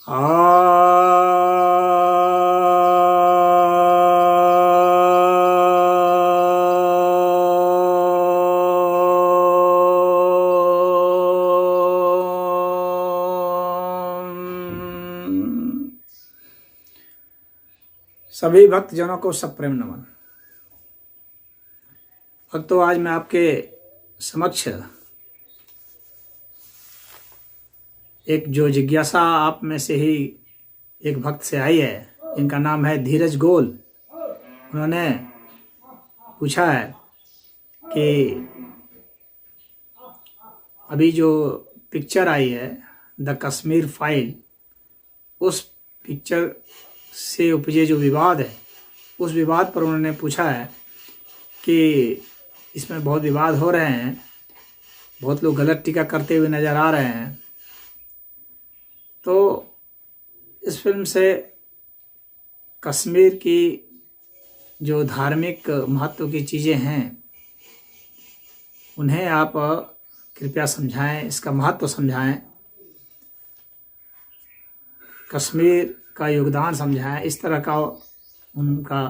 सभी भक्तजनों को सप्रेम नमन। भक्तों, आज मैं आपके समक्ष एक जो जिज्ञासा आप में से ही एक भक्त से आई है, इनका नाम है धीरज गोल। उन्होंने पूछा है कि अभी जो पिक्चर आई है द कश्मीर फाइल, उस पिक्चर से उपजे जो विवाद है, उस विवाद पर उन्होंने पूछा है कि इसमें बहुत विवाद हो रहे हैं, बहुत लोग गलत टीका करते हुए नज़र आ रहे हैं। तो इस फिल्म से कश्मीर की जो धार्मिक महत्व की चीज़ें हैं उन्हें आप कृपया समझाएं, इसका महत्व समझाएं, कश्मीर का योगदान समझाएं। इस तरह का उनका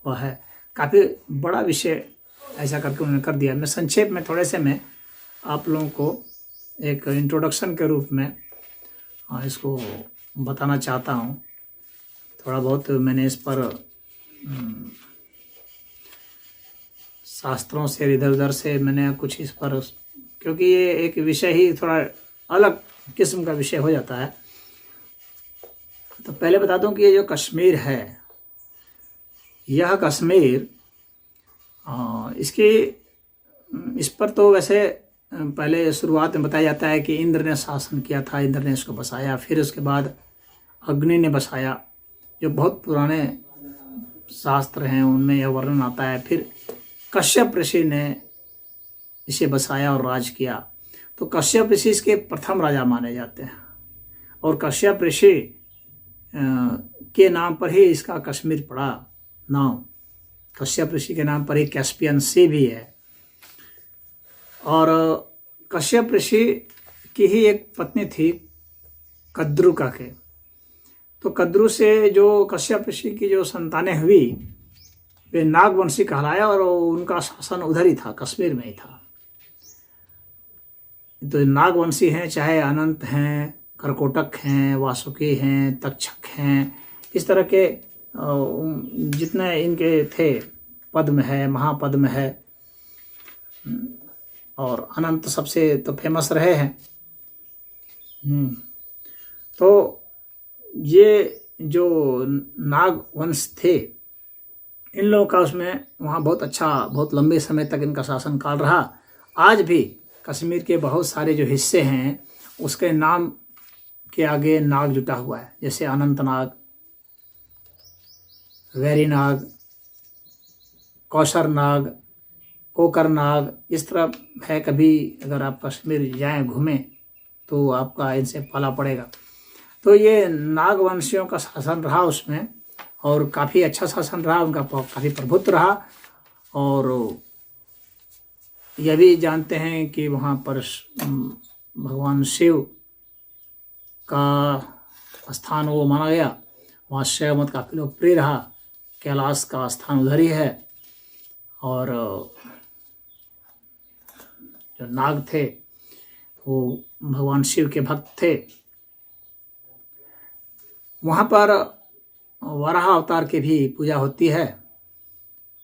वह है। काफ़ी बड़ा विषय ऐसा करके उन्होंने कर दिया। मैं संक्षेप में थोड़े से मैं आप लोगों को एक इंट्रोडक्शन के रूप में इसको बताना चाहता हूँ। थोड़ा बहुत मैंने इस पर शास्त्रों से इधर उधर से मैंने कुछ इस पर, क्योंकि ये एक विषय ही थोड़ा अलग किस्म का विषय हो जाता है। तो पहले बता दूं कि ये जो कश्मीर है, यह कश्मीर इस पर तो वैसे पहले शुरुआत में बताया जाता है कि इंद्र ने शासन किया था, इंद्र ने इसको बसाया, फिर उसके बाद अग्नि ने बसाया। जो बहुत पुराने शास्त्र हैं उनमें यह वर्णन आता है। फिर कश्यप ऋषि ने इसे बसाया और राज किया। तो कश्यप ऋषि इसके प्रथम राजा माने जाते हैं और कश्यप ऋषि के नाम पर ही इसका कश्मीर पड़ा नाम। कश्यप ऋषि के नाम पर ही कैस्पियन सी भी है। और कश्यप ऋषि की ही एक पत्नी थी कद्रू का के। तो कद्रू से जो कश्यप ऋषि की जो संतानें हुई वे नागवंशी कहलाया और उनका शासन उधर ही था, कश्मीर में ही था। तो नागवंशी हैं, चाहे अनंत हैं, करकोटक हैं, वासुकी हैं, तक्षक हैं, इस तरह के जितने इनके थे, पद्म है, महापद्म है और अनंत सबसे तो फेमस रहे हैं। तो ये जो नागवंश थे, इन लोगों का उसमें वहाँ बहुत अच्छा, बहुत लंबे समय तक इनका शासन काल रहा। आज भी कश्मीर के बहुत सारे जो हिस्से हैं उसके नाम के आगे नाग जुटा हुआ है, जैसे अनंतनाग, वैरीनाग, कौशरनाग, कोकरनाग, इस तरह है। कभी अगर आप कश्मीर जाएं घूमें तो आपका इनसे पाला पड़ेगा। तो ये नागवंशियों का शासन रहा उसमें और काफ़ी अच्छा शासन रहा उनका, काफ़ी प्रभुत्व रहा। और यह भी जानते हैं कि वहाँ पर भगवान शिव का स्थान वो माना गया। वहाँ शैव मत काफ़ी लोकप्रिय रहा। कैलाश का स्थान उधर ही है। और जो नाग थे वो भगवान शिव के भक्त थे। वहाँ पर वराह अवतार की भी पूजा होती है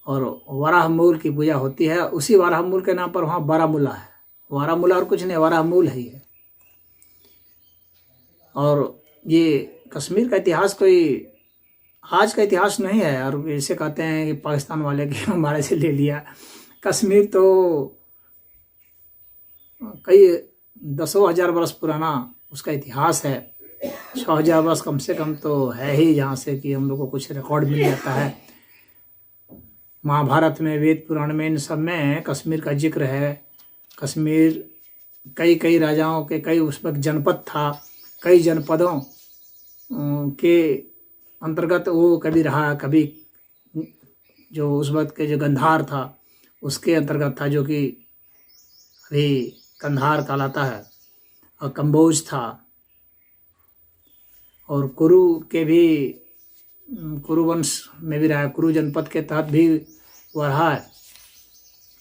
और वराह मूल की पूजा होती है। उसी वराह मूल के नाम पर वहाँ बारामूला है। बारामूला और कुछ नहीं, वराह मूल ही है। और ये कश्मीर का इतिहास कोई आज का इतिहास नहीं है। और इसे कहते हैं कि पाकिस्तान वाले के हमारे से ले लिया। कश्मीर तो कई दसों हजार वर्ष पुराना उसका इतिहास है। 6000 वर्ष कम से कम तो है ही, जहाँ से कि हम लोग को कुछ रिकॉर्ड मिल जाता है। महाभारत में, वेद पुराण में, इन सब में कश्मीर का जिक्र है। कश्मीर कई राजाओं के कई उस वक्त जनपद था, कई जनपदों के अंतर्गत वो कभी रहा। कभी जो उस वक्त के जो गंधार था उसके अंतर्गत था, जो कि अभी कंधार कहलाता है, और कंबोज था। और कुरु के भी कुरु वंश में भी रहा है, कुरु जनपद के तहत भी वह रहा है।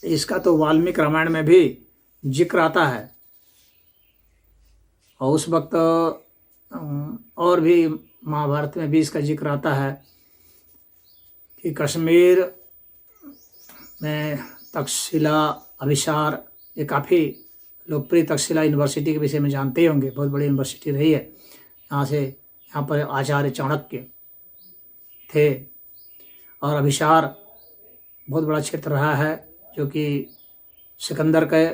इसका तो वाल्मीकि रामायण में भी जिक्र आता है। और उस वक्त और भी महाभारत में भी इसका जिक्र आता है कि कश्मीर में तक्षशिला, अभिसार, ये काफ़ी लोकप्रिय, तक्षशिला यूनिवर्सिटी के विषय में जानते ही होंगे, बहुत बड़ी यूनिवर्सिटी रही है। यहाँ पर आचार्य चाणक्य थे। और अभिसार बहुत बड़ा क्षेत्र रहा है जो कि सिकंदर के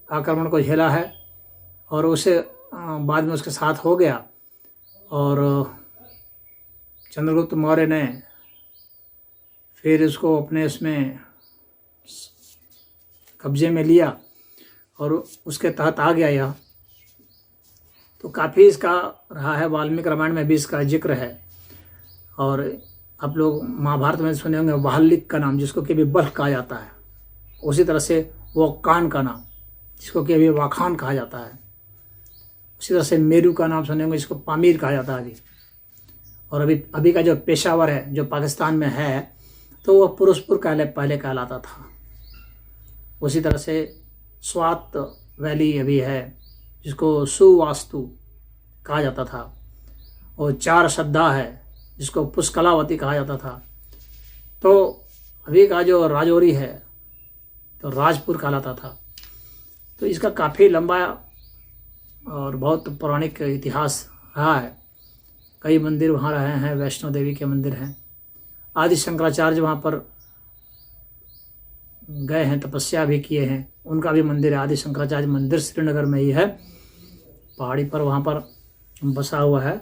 आक्रमण को झेला है और उसे बाद में उसके साथ हो गया। और चंद्रगुप्त मौर्य ने फिर उसको अपने उसमें कब्जे में लिया और उसके तहत आ गया यह। तो काफ़ी इसका रहा है, वाल्मीकि रामायण में भी इसका जिक्र है। और आप लोग महाभारत में सुने होंगे वाल्मीकि का नाम, जिसको कि अभी बल्ख कहा जाता है। उसी तरह से वोक्कान का नाम, जिसको कि अभी वाखान कहा जाता है। उसी तरह से मेरू का नाम सुने होंगे, जिसको पामीर कहा जाता है अभी। और अभी का जो पेशावर है, जो पाकिस्तान में है, तो वह पुरुषपुर पहले कहलाता था। उसी तरह से स्वात वैली अभी है, जिसको सुवास्तु कहा जाता था। और चार श्रद्धा है, जिसको पुष्कलावती कहा जाता था। तो अभी का जो राजौरी है तो राजपुर कहलाता था। तो इसका काफ़ी लंबा और बहुत पौराणिक इतिहास रहा है। कई मंदिर वहाँ रहे हैं, वैष्णो देवी के मंदिर हैं। आदि शंकराचार्य वहाँ पर गए हैं, तपस्या भी किए हैं, उनका भी मंदिर है। आदि शंकराचार्य मंदिर श्रीनगर में ही है, पहाड़ी पर वहाँ पर बसा हुआ है।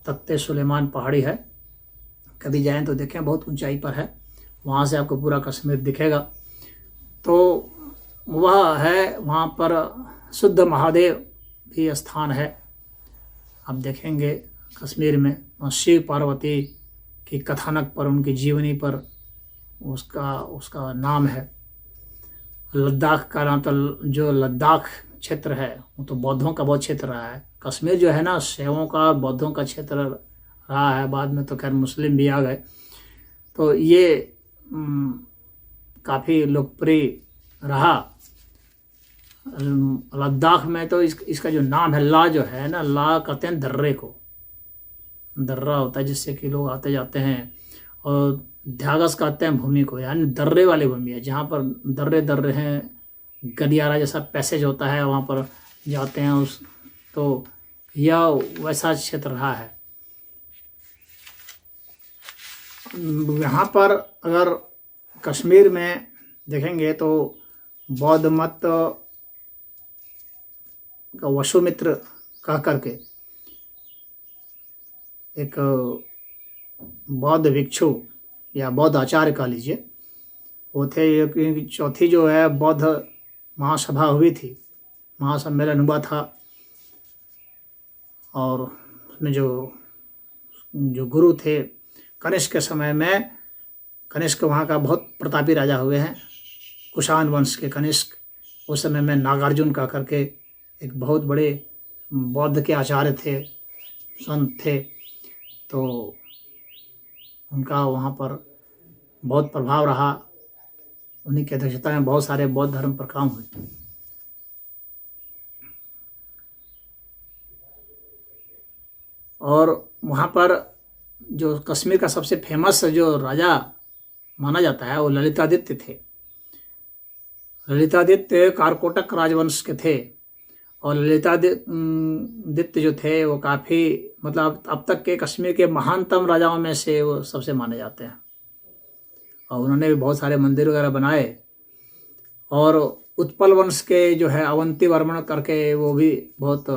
तख्ते सुलेमान पहाड़ी है, कभी जाएं तो देखें, बहुत ऊंचाई पर है। वहाँ से आपको पूरा कश्मीर दिखेगा। तो वह है, वहाँ पर शुद्ध महादेव भी स्थान है। आप देखेंगे कश्मीर में शिव पार्वती की कथानक पर, उनकी जीवनी पर उसका नाम है। लद्दाख का नाम, तो जो लद्दाख क्षेत्र है वो तो बौद्धों का बहुत क्षेत्र रहा है। कश्मीर जो है ना, शैवों का, बौद्धों का क्षेत्र रहा है। बाद में तो खैर मुस्लिम भी आ गए। तो ये काफ़ी लोकप्रिय रहा। लद्दाख में तो इसका जो नाम है, ला जो है ना, ला कहते हैं दर्रे को। दर्रा होता है जिससे कि लोग आते जाते हैं। और ध्यागस कहते हैं भूमि को, यानी दर्रे वाली भूमि है, जहाँ पर दर्रे हैं, गलियारा जैसा पैसेज होता है, वहाँ पर जाते हैं तो यह वैसा क्षेत्र रहा है। यहाँ पर अगर कश्मीर में देखेंगे तो बौद्ध मत का वसुमित्र कह करके एक बौद्ध भिक्षु या बौद्ध आचार्य कह लीजिए, वो थे। चौथी जो है बौद्ध महासभा हुई थी, महासम्मेलन हुआ था। और उसमें जो गुरु थे कनिष्क के समय में, कनिष्क वहाँ का बहुत प्रतापी राजा हुए हैं, कुषाण वंश के कनिष्क। उस समय में नागार्जुन कह करके एक बहुत बड़े बौद्ध के आचार्य थे, संत थे। तो उनका वहाँ पर बहुत प्रभाव रहा। उन्हीं की अध्यक्षता में बहुत सारे बौद्ध धर्म पर काम हुए। और वहाँ पर जो कश्मीर का सबसे फेमस जो राजा माना जाता है वो ललितादित्य थे। ललितादित्य कारकोटक राजवंश के थे। और ललितादित्य जो थे वो काफ़ी, मतलब अब तक के कश्मीर के महानतम राजाओं में से वो सबसे माने जाते हैं। और उन्होंने भी बहुत सारे मंदिर वगैरह बनाए। और उत्पल वंश के जो है अवंती वर्मन करके, वो भी बहुत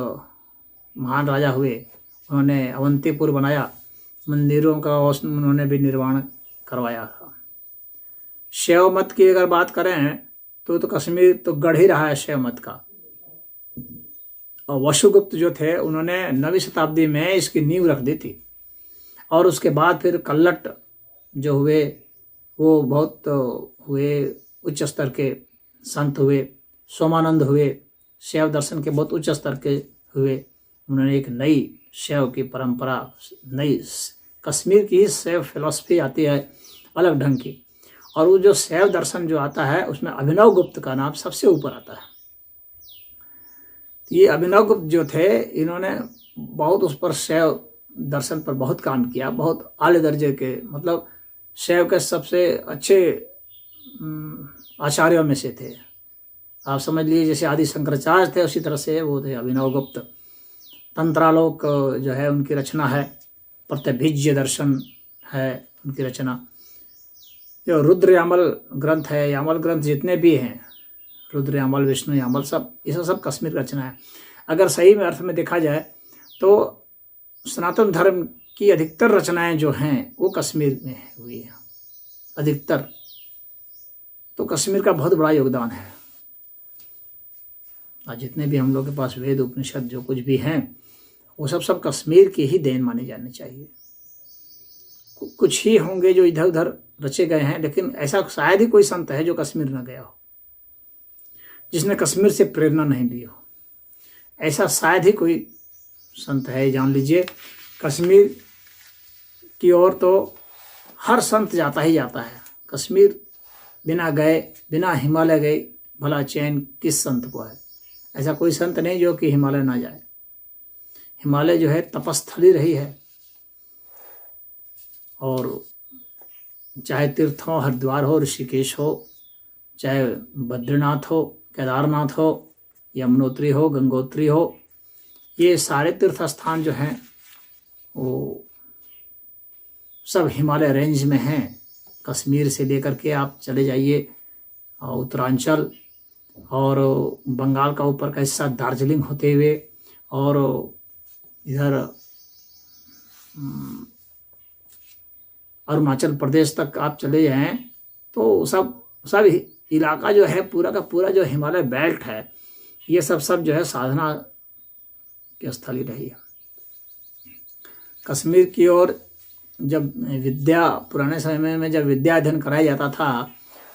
महान राजा हुए। उन्होंने अवंतीपुर बनाया, मंदिरों का उन्होंने भी निर्माण करवाया था। शैव मत की अगर बात करें तो कश्मीर तो गढ़ ही रहा है शैव मत का। और वसुगुप्त जो थे उन्होंने 9वीं शताब्दी में इसकी नींव रख दी थी। और उसके बाद फिर कल्लट जो हुए वो बहुत हुए, उच्च स्तर के संत हुए। सोमानंद हुए, शैव दर्शन के बहुत उच्च स्तर के हुए। उन्होंने एक नई शैव की परंपरा, नई कश्मीर की शैव फिलॉसफी आती है अलग ढंग की। और वो जो शैव दर्शन जो आता है उसमें अभिनव गुप्त का नाम सबसे ऊपर आता है। ये अभिनव गुप्त जो थे, इन्होंने बहुत उस पर शैव दर्शन पर बहुत काम किया, बहुत आले दर्जे के, मतलब शैव के सबसे अच्छे आचार्यों में से थे। आप समझ लीजिए जैसे आदि शंकराचार्य थे, उसी तरह से वो थे अभिनव गुप्त। तंत्रालोक जो है उनकी रचना है, प्रत्यभिज्य दर्शन है उनकी रचना। जो रुद्र यामल ग्रंथ है, यामल ग्रंथ जितने भी हैं, रुद्र यामल, विष्णु यामल, सब ये सब कश्मीर की रचना है। अगर सही में अर्थ में देखा जाए तो सनातन धर्म की अधिकतर रचनाएं जो हैं वो कश्मीर में हुई हैं, अधिकतर। तो कश्मीर का बहुत बड़ा योगदान है। आज जितने भी हम लोग के पास वेद उपनिषद जो कुछ भी हैं वो सब कश्मीर की ही देन माने जाने चाहिए। कुछ ही होंगे जो इधर उधर रचे गए हैं, लेकिन ऐसा शायद ही कोई संत है जो कश्मीर न गया हो, जिसने कश्मीर से प्रेरणा नहीं ली हो। ऐसा शायद ही कोई संत है। जान लीजिए कश्मीर की ओर तो हर संत जाता ही जाता है। कश्मीर बिना गए, बिना हिमालय गए भला चैन किस संत को है। ऐसा कोई संत नहीं जो कि हिमालय ना जाए। हिमालय जो है तपस्थली रही है, और चाहे तीर्थ हो, हरिद्वार हो, ऋषिकेश हो, चाहे बद्रीनाथ हो, केदारनाथ हो, यमुनोत्री हो, गंगोत्री हो, ये सारे तीर्थ स्थान जो हैं वो सब हिमालय रेंज में हैं। कश्मीर से लेकर के आप चले जाइए उत्तरांचल और बंगाल का ऊपर का हिस्सा दार्जिलिंग होते हुए, और इधर अरुणाचल प्रदेश तक आप चले जाएं तो सब इलाका जो है पूरा का पूरा जो हिमालय बेल्ट है, ये सब जो है साधना की स्थली रही है। कश्मीर की ओर जब विद्या, पुराने समय में जब विद्या अध्ययन कराया जाता था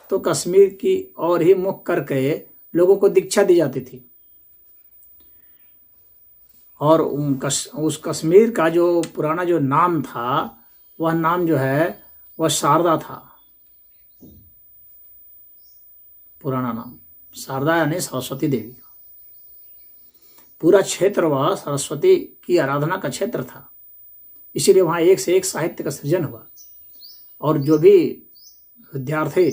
तो कश्मीर की ओर ही मुख करके लोगों को दीक्षा दी जाती थी। और उस कश्मीर का जो पुराना जो नाम था, वह नाम जो है वह शारदा था। पुराना नाम शारदा यानी सरस्वती देवी का। पूरा क्षेत्र वह सरस्वती की आराधना का क्षेत्र था, इसीलिए वहाँ एक से एक साहित्य का सृजन हुआ। और जो भी विद्यार्थी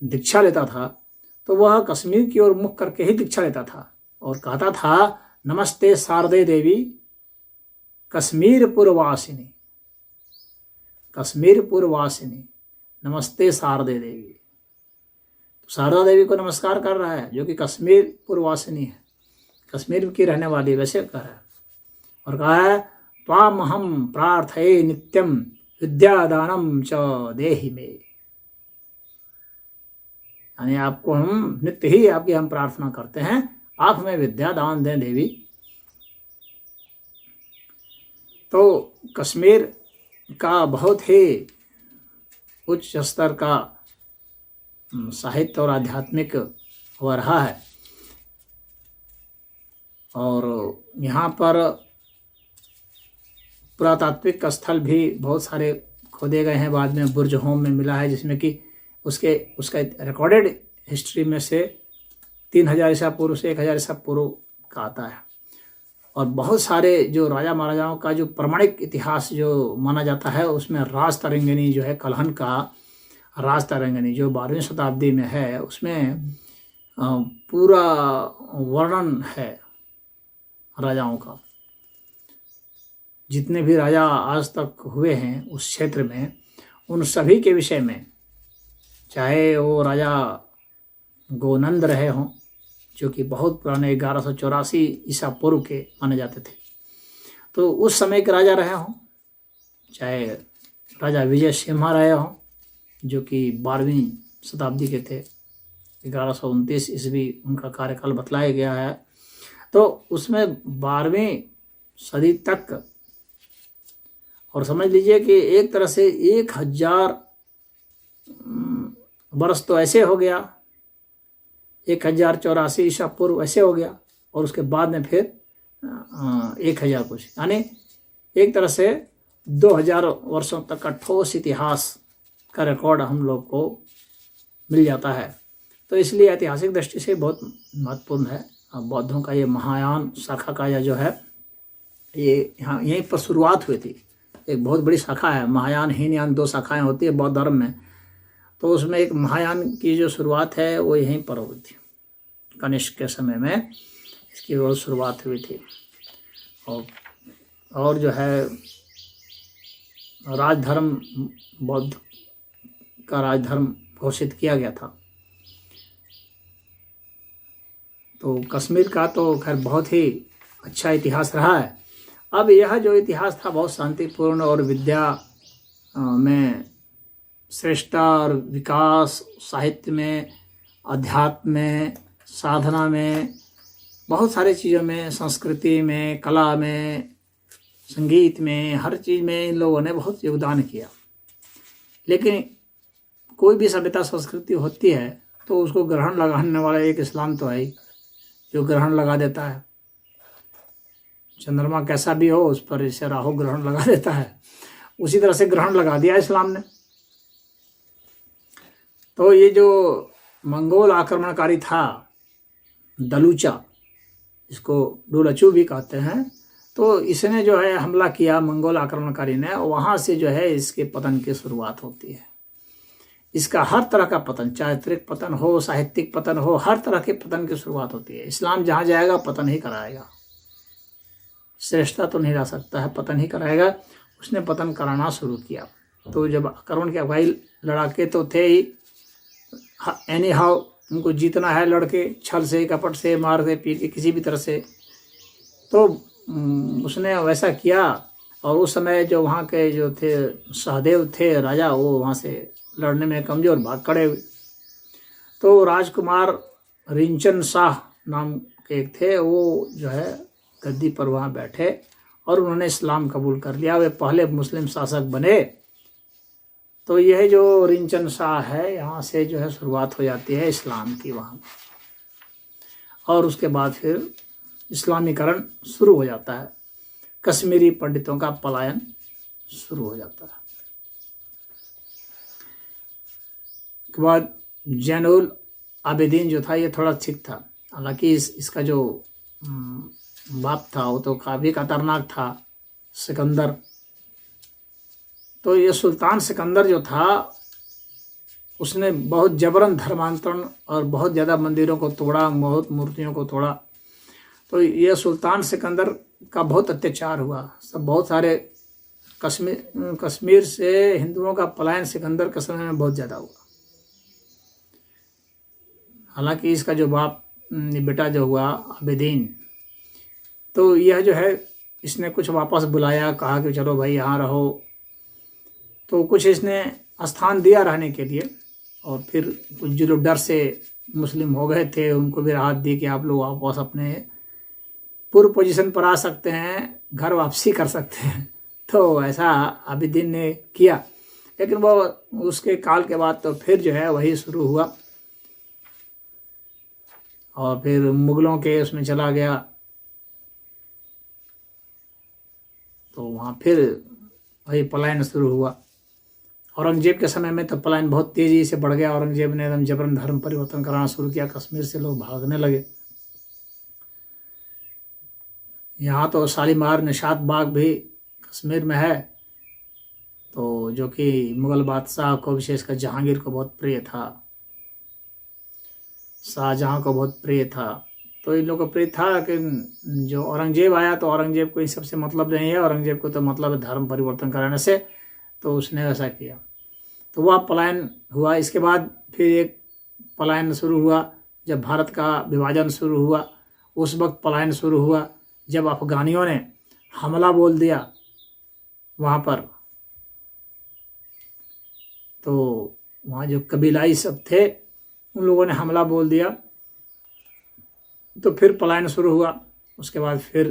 दीक्षा लेता था तो वह कश्मीर की ओर मुख करके ही दीक्षा लेता था और कहता था, नमस्ते शारदे देवी कश्मीर पुरवासिनी, कश्मीर पुरवासिनी, नमस्ते शारदे देवी। तो शारदा देवी को नमस्कार कर रहा है जो कि कश्मीर पुरवासिनी है, कश्मीर की रहने वाली, वैसे कह रहा है। और कहा है, त्वाम हम प्रार्थये नित्यम विद्यादानम च देहि मे, यानी आपको हम नित्य ही आपकी हम प्रार्थना करते हैं, आप हमें विद्या दान दें देवी। तो कश्मीर का बहुत ही उच्च स्तर का साहित्य और आध्यात्मिक हो रहा है। और यहाँ पर पुरातात्विक स्थल भी बहुत सारे खोदे गए हैं। बाद में बुर्ज होम में मिला है, जिसमें कि उसका रिकॉर्डेड हिस्ट्री में से 3000 ईसा पूर्व से 1000 ईसा पूर्व का आता है। और बहुत सारे जो राजा महाराजाओं का जो प्रमाणिक इतिहास जो माना जाता है, उसमें राज तरंगिनी जो है, कलहन का राज तरंगिनी जो 12वीं शताब्दी में है, उसमें पूरा वर्णन है राजाओं का। जितने भी राजा आज तक हुए हैं उस क्षेत्र में, उन सभी के विषय में, चाहे वो राजा गोनंद रहे हों जो कि बहुत पुराने 1184 ईसा पूर्व के माने जाते थे, तो उस समय के राजा रहे हों, चाहे राजा विजय सिम्हा रहे हों जो कि 12वीं शताब्दी के थे, 1129 ईस्वी उनका कार्यकाल बतलाया गया है। तो उसमें 12वीं सदी तक, और समझ लीजिए कि एक तरह से 1000 वर्ष तो ऐसे हो गया, 1084 ईसा पूर्व ऐसे हो गया, और उसके बाद में फिर 1000 कुछ, यानी एक तरह से 2000 वर्षों तक का ठोस इतिहास का रिकॉर्ड हम लोग को मिल जाता है। तो इसलिए ऐतिहासिक दृष्टि से बहुत महत्वपूर्ण है। बौद्धों का ये महायान शाखा का या जो है ये यहाँ यहीं पर शुरुआत हुई थी। एक बहुत बड़ी शाखा है, महायान हीनयान 2 शाखाएं होती है बौद्ध धर्म में। तो उसमें एक महायान की जो शुरुआत है वो यहीं पर हुई थी, कनिष्क के समय में इसकी वो शुरुआत हुई थी। और जो है राजधर्म, बौद्ध का राजधर्म घोषित किया गया था। तो कश्मीर का तो खैर बहुत ही अच्छा इतिहास रहा है। अब यह जो इतिहास था बहुत शांतिपूर्ण और विद्या में श्रेष्ठता और विकास, साहित्य में, अध्यात्म में, साधना में, बहुत सारी चीज़ों में, संस्कृति में, कला में, संगीत में, हर चीज़ में इन लोगों ने बहुत योगदान किया। लेकिन कोई भी सभ्यता संस्कृति होती है तो उसको ग्रहण लगाने वाला एक इस्लाम तो है ही, जो ग्रहण लगा देता है। चंद्रमा कैसा भी हो उस पर इसे राहु ग्रहण लगा देता है, उसी तरह से ग्रहण लगा दिया इस्लाम ने। तो ये जो मंगोल आक्रमणकारी था दलूचा, इसको डुलचू भी कहते हैं, तो इसने जो है हमला किया मंगोल आक्रमणकारी ने, और वहाँ से जो है इसके पतन की शुरुआत होती है। इसका हर तरह का पतन, चारित्रिक पतन हो, साहित्यिक पतन हो, हर तरह के पतन की शुरुआत होती है। इस्लाम जहाँ जाएगा पतन ही कराएगा, श्रेष्ठता तो नहीं रह सकता है, पतन ही कराएगा। उसने पतन कराना शुरू किया। तो जब आक्रमण के अफगाई लड़ाके तो थे ही, एनी हाउ उनको जीतना है, लड़के छल से, कपट से, मार से, पीट के, किसी भी तरह से। तो उसने वैसा किया। और उस समय जो वहाँ के जो थे सहदेव थे राजा, वो वहाँ से लड़ने में कमज़ोर, भाग खड़े हुए। तो राजकुमार रिंचन शाह नाम के एक थे, वो जो है गद्दी पर वहाँ बैठे और उन्होंने इस्लाम कबूल कर लिया। वे पहले मुस्लिम शासक बने। तो यह जो रिंचन शाह है, यहाँ से जो है शुरुआत हो जाती है इस्लाम की वहाँ, और उसके बाद फिर इस्लामीकरण शुरू हो जाता है। कश्मीरी पंडितों का पलायन शुरू हो जाता है। के बाद जैनुल आबिदीन जो था ये थोड़ा ठीक था, हालांकि इसका जो बाप था वो तो काफ़ी खतरनाक था, सिकंदर। तो ये सुल्तान सिकंदर जो था उसने बहुत जबरन धर्मांतरण और बहुत ज़्यादा मंदिरों को तोड़ा, बहुत मूर्तियों को तोड़ा। तो ये सुल्तान सिकंदर का बहुत अत्याचार हुआ। सब बहुत सारे कश्मीर से हिंदुओं का पलायन सिकंदर के समय में बहुत ज़्यादा हुआ। हालांकि इसका जो बाप बेटा जो हुआ आबिदीन, तो यह जो है इसने कुछ वापस बुलाया, कहा कि चलो भाई यहाँ रहो। तो कुछ इसने स्थान दिया रहने के लिए, और फिर कुछ जो लोग डर से मुस्लिम हो गए थे उनको भी राहत दी कि आप लोग वापस अपने पूर्व पोजीशन पर आ सकते हैं, घर वापसी कर सकते हैं। तो ऐसा आबिदीन ने किया। लेकिन वो उसके काल के बाद तो फिर जो है वही शुरू हुआ, और फिर मुगलों के उसमें चला गया। तो वहाँ फिर वही पलायन शुरू हुआ। औरंगजेब के समय में तो पलायन बहुत तेज़ी से बढ़ गया। औरंगजेब ने एकदम जबरन धर्म परिवर्तन कराना शुरू किया, कश्मीर से लोग भागने लगे। यहाँ तो शालीमार निशात बाग भी कश्मीर में है, तो जो कि मुग़ल बादशाह को, विशेषकर जहांगीर को बहुत प्रिय था, शाहजहाँ को बहुत प्रिय था। तो इन लोगों को प्रिय था। लेकिन जो औरंगजेब आया तो औरंगजेब को इन सबसे मतलब नहीं है। औरंगजेब को तो मतलब है धर्म परिवर्तन कराने से, तो उसने वैसा किया। तो वह पलायन हुआ। इसके बाद फिर एक पलायन शुरू हुआ जब भारत का विभाजन शुरू हुआ। उस वक्त पलायन शुरू हुआ जब अफगानियों ने हमला बोल दिया वहाँ पर। तो वहाँ जो कबीलाई सब थे उन लोगों ने हमला बोल दिया, तो फिर पलायन शुरू हुआ। उसके बाद फिर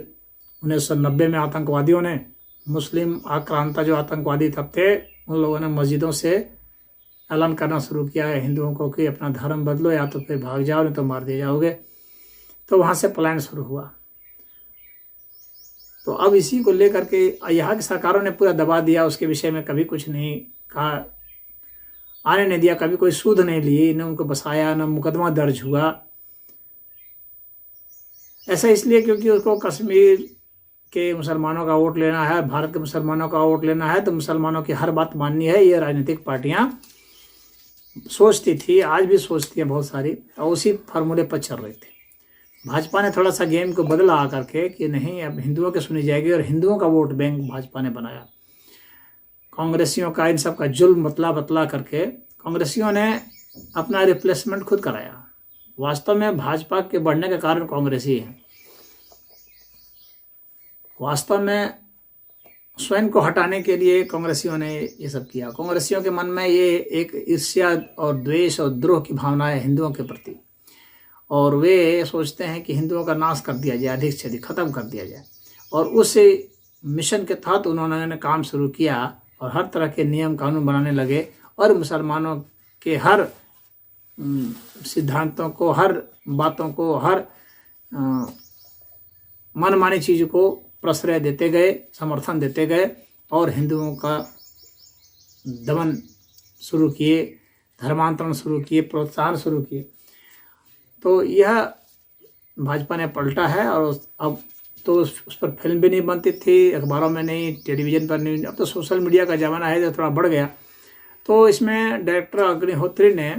1990 में आतंकवादियों ने, मुस्लिम आक्रांता जो आतंकवादी तब थे, उन लोगों ने मस्जिदों से ऐलान करना शुरू किया है हिंदुओं को कि अपना धर्म बदलो या तो फिर भाग जाओ, नहीं तो मार दिए जाओगे। तो वहाँ से पलायन शुरू हुआ। तो अब इसी को लेकर के यहाँ की सरकारों ने पूरा दबा दिया, उसके विषय में कभी कुछ नहीं कहा, आने नहीं दिया, कभी कोई सूद नहीं लिए, न उनको बसाया, न मुकदमा दर्ज हुआ। ऐसा इसलिए क्योंकि उसको कश्मीर के मुसलमानों का वोट लेना है, भारत के मुसलमानों का वोट लेना है, तो मुसलमानों की हर बात माननी है। ये राजनीतिक पार्टियां सोचती थी, आज भी सोचती है बहुत सारी, और उसी फार्मूले पर चल रही थी। भाजपा ने थोड़ा सा गेम को बदला आकर के कि नहीं, अब हिंदुओं की सुनी जाएगी, और हिंदुओं का वोट बैंक भाजपा ने बनाया। कांग्रेसियों का इन सब का जुल्म बतला करके कांग्रेसियों ने अपना रिप्लेसमेंट खुद कराया। वास्तव में भाजपा के बढ़ने का कारण कांग्रेस ही है। वास्तव में स्वयं को हटाने के लिए कांग्रेसियों ने ये सब किया। कांग्रेसियों के मन में ये एक ईर्ष्या और द्वेष और द्रोह की भावना है हिंदुओं के प्रति, और वे सोचते हैं कि हिंदुओं का नाश कर दिया जाए, अधिक से अधिक खत्म कर दिया जाए। और उस मिशन के तहत उन्होंने काम शुरू किया और हर तरह के नियम कानून बनाने लगे, और मुसलमानों के हर सिद्धांतों को, हर बातों को, हर मनमानी चीज़ को प्रश्रय देते गए, समर्थन देते गए, और हिंदुओं का दमन शुरू किए, धर्मांतरण शुरू किए, प्रोत्साहन शुरू किए। तो यह भाजपा ने पलटा है। और अब तो उस पर फिल्म भी नहीं बनती थी, अखबारों में नहीं, टेलीविज़न पर नहीं, अब तो सोशल मीडिया का ज़माना है, जो थोड़ा बढ़ गया। तो इसमें डायरेक्टर अग्निहोत्री ने,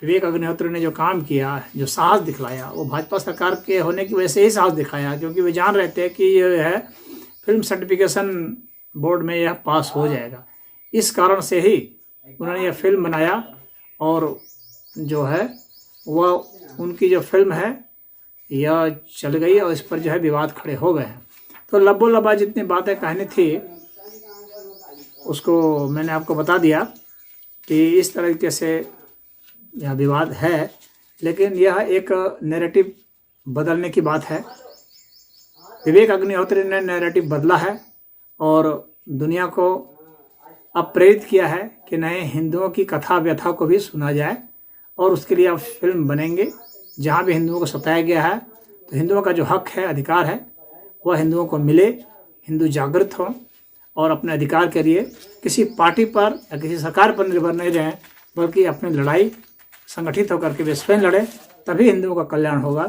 विवेक अग्निहोत्री ने जो काम किया, जो साहस दिखलाया, वो भाजपा सरकार के होने की वजह से ही साहस दिखाया, क्योंकि वे जान रहे थे कि ये है फिल्म सर्टिफिकेशन बोर्ड में यह पास हो जाएगा। इस कारण से ही उन्होंने यह फिल्म बनाया, और जो है वह उनकी जो फिल्म है यह चल गई, और इस पर जो है विवाद खड़े हो गए हैं। तो लब्बो लब्बा जितनी बातें कहनी थी उसको मैंने आपको बता दिया कि इस तरीके से यह विवाद है, लेकिन यह एक नैरेटिव बदलने की बात है। विवेक अग्निहोत्री ने नैरेटिव बदला है और दुनिया को अब प्रेरित किया है कि नए हिंदुओं की कथा व्यथा को भी सुना जाए, और उसके लिए अब फिल्म बनेंगे। जहाँ भी हिंदुओं को सताया गया है, तो हिंदुओं का जो हक है, अधिकार है, वह हिंदुओं को मिले, हिंदू जागृत हों और अपने अधिकार के लिए किसी पार्टी पर या किसी सरकार पर निर्भर नहीं रहें, बल्कि अपनी लड़ाई संगठित होकर के वे स्वयं लड़े, तभी हिंदुओं का कल्याण होगा।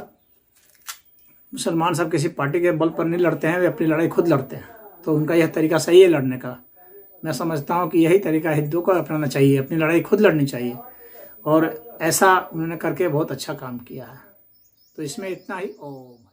मुसलमान सब किसी पार्टी के बल पर नहीं लड़ते हैं, वे अपनी लड़ाई खुद लड़ते हैं। तो उनका यह तरीका सही है लड़ने का। मैं समझता हूँ कि यही तरीका हिंदुओं को अपनाना चाहिए, अपनी लड़ाई खुद लड़नी चाहिए, और ऐसा उन्होंने करके बहुत अच्छा काम किया है। तो इसमें इतना ही। ओम।